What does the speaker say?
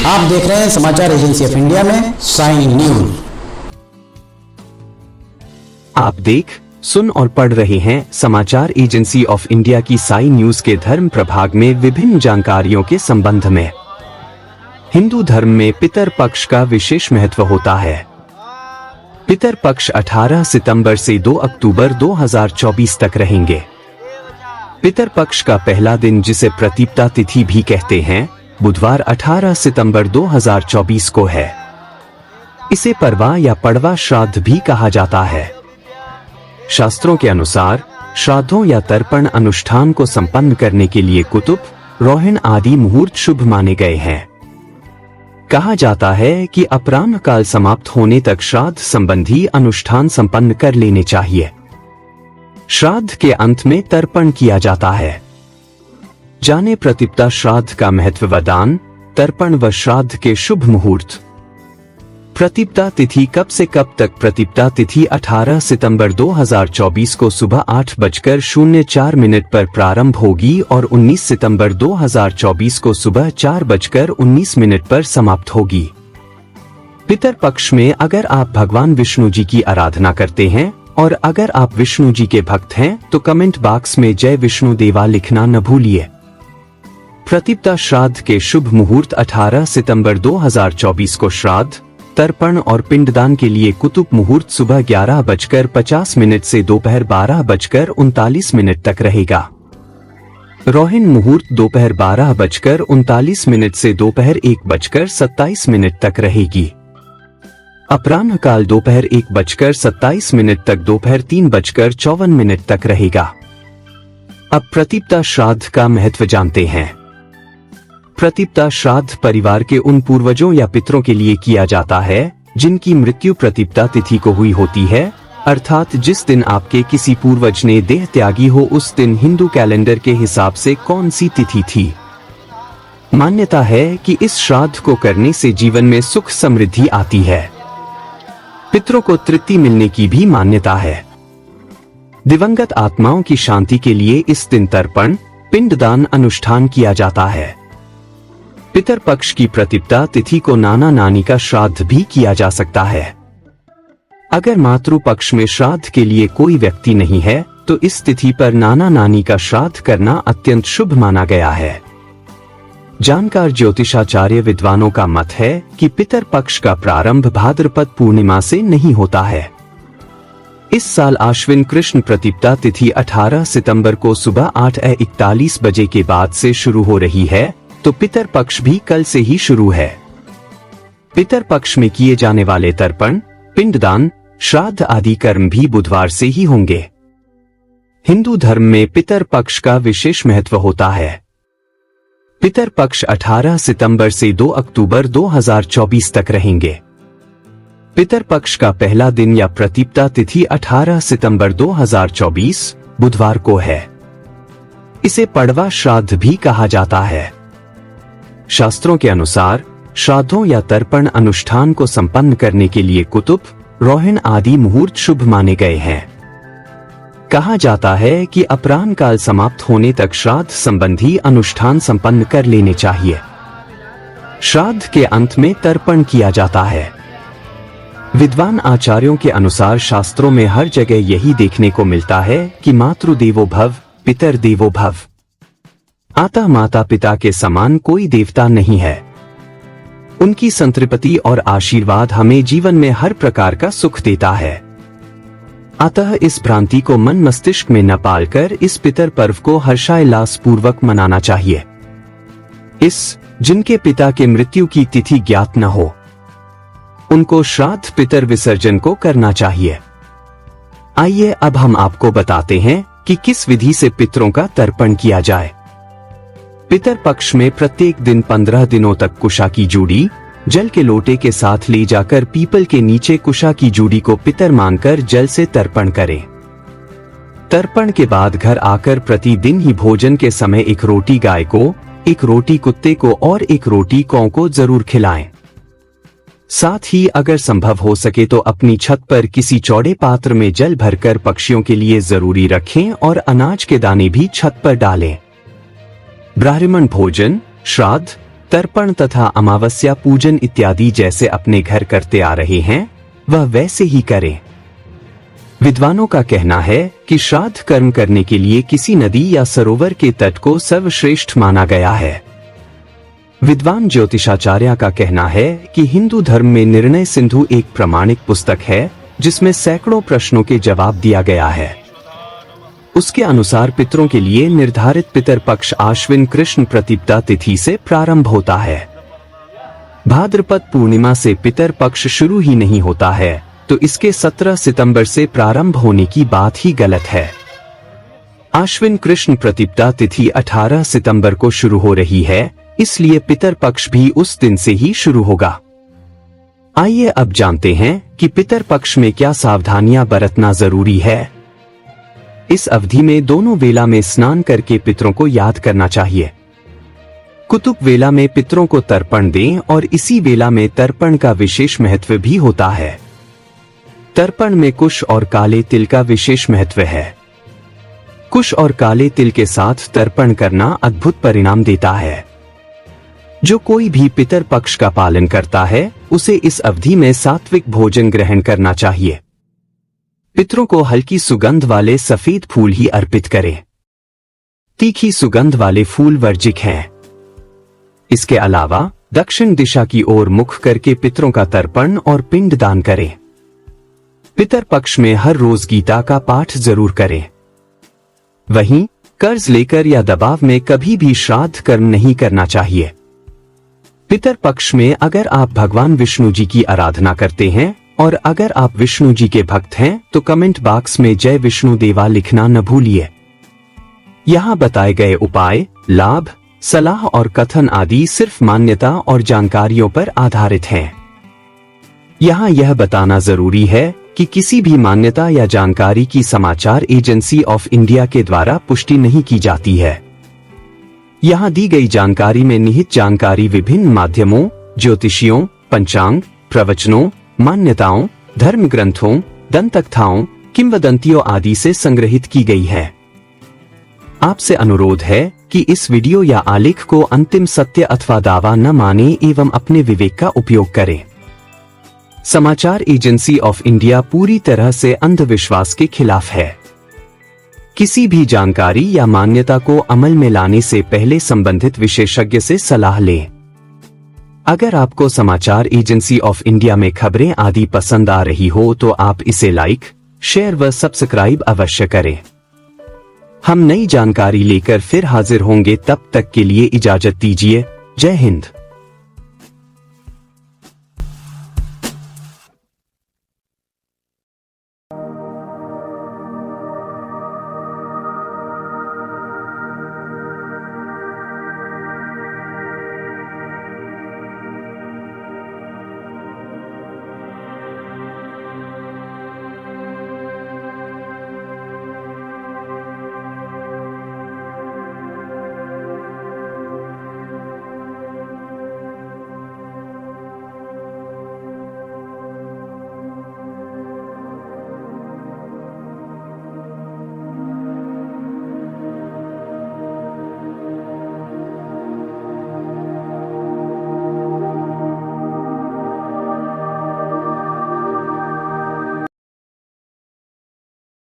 आप देख रहे हैं समाचार एजेंसी ऑफ इंडिया में साई न्यूज। आप देख, सुन और पढ़ रहे हैं समाचार एजेंसी ऑफ इंडिया की साई न्यूज के धर्म प्रभाग में विभिन्न जानकारियों के संबंध में। हिंदू धर्म में पितर पक्ष का विशेष महत्व होता है। पितर पक्ष 18 सितंबर से 2 अक्टूबर 2024 तक रहेंगे। पितर पक्ष का पहला दिन, जिसे प्रतिपदा तिथि भी कहते हैं, बुधवार 18 सितंबर 2024 को है। इसे परवा या पड़वा श्राद्ध भी कहा जाता है। शास्त्रों के अनुसार श्राद्धों या तर्पण अनुष्ठान को संपन्न करने के लिए कुतुब, रोहिण आदि मुहूर्त शुभ माने गए हैं। कहा जाता है कि अपराह्न काल समाप्त होने तक श्राद्ध संबंधी अनुष्ठान संपन्न कर लेने चाहिए। श्राद्ध के अंत में तर्पण किया जाता है। जाने प्रतिपदा श्राद्ध का महत्व व दान, तर्पण व श्राद्ध के शुभ मुहूर्त। प्रतिपदा तिथि कब से कब तक? प्रतिपदा तिथि 18 सितंबर 2024 को सुबह 8:04 पर प्रारंभ होगी और 19 सितंबर 2024 को सुबह 4:19 पर समाप्त होगी। पितर पक्ष में अगर आप भगवान विष्णु जी की आराधना करते हैं और अगर आप विष्णु जी के भक्त हैं तो कमेंट बॉक्स में जय विष्णु देवा लिखना न भूलिए। प्रतिपदा श्राद्ध के शुभ मुहूर्त 18 सितंबर 2024 को श्राद्ध, तर्पण और पिंडदान के लिए कुतुब मुहूर्त सुबह 11:50 से दोपहर 12:39 तक रहेगा। रोहिण मुहूर्त दोपहर 12:39 से दोपहर 1:27 तक रहेगी। अपराह्न काल दोपहर 1:27 तक दोपहर 3:54 तक रहेगा। अब प्रतिपदा श्राद्ध का महत्व जानते हैं। प्रतिपदा श्राद्ध परिवार के उन पूर्वजों या पितरों के लिए किया जाता है जिनकी मृत्यु प्रतिपदा तिथि को हुई होती है, अर्थात जिस दिन आपके किसी पूर्वज ने देह त्यागी हो उस दिन हिंदू कैलेंडर के हिसाब से कौन सी तिथि थी। मान्यता है कि इस श्राद्ध को करने से जीवन में सुख समृद्धि आती है। पितरों को तृप्ति मिलने की भी मान्यता है। दिवंगत आत्माओं की शांति के लिए इस दिन तर्पण, पिंडदान अनुष्ठान किया जाता है। पितर पक्ष की प्रतिपदा तिथि को नाना नानी का श्राद्ध भी किया जा सकता है। अगर मातृ पक्ष में श्राद्ध के लिए कोई व्यक्ति नहीं है तो इस तिथि पर नाना नानी का श्राद्ध करना अत्यंत शुभ माना गया है। जानकार ज्योतिषाचार्य विद्वानों का मत है कि पितर पक्ष का प्रारंभ भाद्रपद पूर्णिमा से नहीं होता है। इस साल आश्विन कृष्ण प्रतिपदा तिथि 18 सितंबर को सुबह 8:41 बजे के बाद से शुरू हो रही है, तो पितर पक्ष भी कल से ही शुरू है। पितर पक्ष में किए जाने वाले तर्पण, पिंडदान, श्राद्ध आदि कर्म भी बुधवार से ही होंगे। हिंदू धर्म में पितर पक्ष का विशेष महत्व होता है। पितर पक्ष 18 सितंबर से 2 अक्टूबर 2024 तक रहेंगे। पितर पक्ष का पहला दिन या प्रतिपदा तिथि 18 सितंबर 2024 बुधवार को है। इसे पड़वा श्राद्ध भी कहा जाता है। शास्त्रों के अनुसार श्राद्धों या तर्पण अनुष्ठान को संपन्न करने के लिए कुतुब, रोहिण आदि मुहूर्त शुभ माने गए हैं। कहा जाता है कि अपराह्न काल समाप्त होने तक श्राद्ध संबंधी अनुष्ठान संपन्न कर लेने चाहिए। श्राद्ध के अंत में तर्पण किया जाता है। विद्वान आचार्यों के अनुसार शास्त्रों में हर जगह यही देखने को मिलता है कि मातृ देवो भव, पितर देवो भव। अतः माता पिता के समान कोई देवता नहीं है। उनकी संतृप्ति और आशीर्वाद हमें जीवन में हर प्रकार का सुख देता है। अतः इस भ्रांति को मन मस्तिष्क में न पालकर इस पितर पर्व को हर्षोल्लास पूर्वक मनाना चाहिए। जिनके पिता के मृत्यु की तिथि ज्ञात न हो, उनको श्राद्ध पितर विसर्जन को करना चाहिए। आइए अब हम आपको बताते हैं कि किस विधि से पितरों का तर्पण किया जाए। पितर पक्ष में प्रत्येक दिन 15 दिनों तक कुशा की जूड़ी जल के लोटे के साथ ले जाकर पीपल के नीचे कुशा की जूड़ी को पितर मानकर जल से तर्पण करें। तर्पण के बाद घर आकर प्रतिदिन ही भोजन के समय एक रोटी गाय को, एक रोटी कुत्ते को और एक रोटी काऊ को जरूर खिलाएं। साथ ही अगर संभव हो सके तो अपनी छत पर किसी चौड़े पात्र में जल भरकर पक्षियों के लिए जरूरी रखें और अनाज के दाने भी छत पर डालें। ब्राह्मण भोजन, श्राद्ध, तर्पण तथा अमावस्या पूजन इत्यादि जैसे अपने घर करते आ रहे हैं वह वैसे ही करें। विद्वानों का कहना है कि श्राद्ध कर्म करने के लिए किसी नदी या सरोवर के तट को सर्वश्रेष्ठ माना गया है। विद्वान ज्योतिषाचार्य का कहना है कि हिंदू धर्म में निर्णय सिंधु एक प्रामाणिक पुस्तक है जिसमें सैकड़ों प्रश्नों के जवाब दिया गया है। उसके अनुसार पितरों के लिए निर्धारित पितर पक्ष आश्विन कृष्ण प्रतिपदा तिथि से प्रारंभ होता है। भाद्रपद पूर्णिमा से पितर पक्ष शुरू ही नहीं होता है तो इसके 17 सितंबर से प्रारंभ होने की बात ही गलत है। आश्विन कृष्ण प्रतिपदा तिथि 18 सितंबर को शुरू हो रही है, इसलिए पितर पक्ष भी उस दिन से ही शुरू होगा। आइए अब जानते हैं कि पितर पक्ष में क्या सावधानियां बरतना जरूरी है। इस अवधि में दोनों वेला में स्नान करके पितरों को याद करना चाहिए। कुतुब वेला में पितरों को तर्पण दें और इसी वेला में तर्पण का विशेष महत्व भी होता है। तर्पण में कुश और काले तिल का विशेष महत्व है। कुश और काले तिल के साथ तर्पण करना अद्भुत परिणाम देता है। जो कोई भी पितर पक्ष का पालन करता है उसे इस अवधि में सात्विक भोजन ग्रहण करना चाहिए। पितरों को हल्की सुगंध वाले सफेद फूल ही अर्पित करें। तीखी सुगंध वाले फूल वर्जित हैं। इसके अलावा दक्षिण दिशा की ओर मुख करके पितरों का तर्पण और पिंड दान करें। पितर पक्ष में हर रोज गीता का पाठ जरूर करें। वहीं कर्ज लेकर या दबाव में कभी भी श्राद्ध कर्म नहीं करना चाहिए। पितर पक्ष में अगर आप भगवान विष्णु जी की आराधना करते हैं और अगर आप विष्णु जी के भक्त हैं तो कमेंट बॉक्स में जय विष्णु देवा लिखना न भूलिए। यहाँ बताए गए उपाय, लाभ, सलाह और कथन आदि सिर्फ मान्यता और जानकारियों पर आधारित हैं। यहाँ यह बताना जरूरी है कि किसी भी मान्यता या जानकारी की समाचार एजेंसी ऑफ इंडिया के द्वारा पुष्टि नहीं की जाती है। यहाँ दी गई जानकारी में निहित जानकारी विभिन्न माध्यमों, ज्योतिषियों, पंचांग, प्रवचनों, मान्यताओं, धर्म ग्रंथों, दंतकथाओं, किंवदंतियों आदि से संग्रहित की गई है। आपसे अनुरोध है कि इस वीडियो या आलेख को अंतिम सत्य अथवा दावा न माने एवं अपने विवेक का उपयोग करें। समाचार एजेंसी ऑफ इंडिया पूरी तरह से अंधविश्वास के खिलाफ है। किसी भी जानकारी या मान्यता को अमल में लाने से पहले संबंधित विशेषज्ञ से सलाह लें। अगर आपको समाचार एजेंसी ऑफ इंडिया में खबरें आदि पसंद आ रही हो तो आप इसे लाइक, शेयर व सब्सक्राइब अवश्य करें। हम नई जानकारी लेकर फिर हाजिर होंगे, तब तक के लिए इजाजत दीजिए। जय हिंद।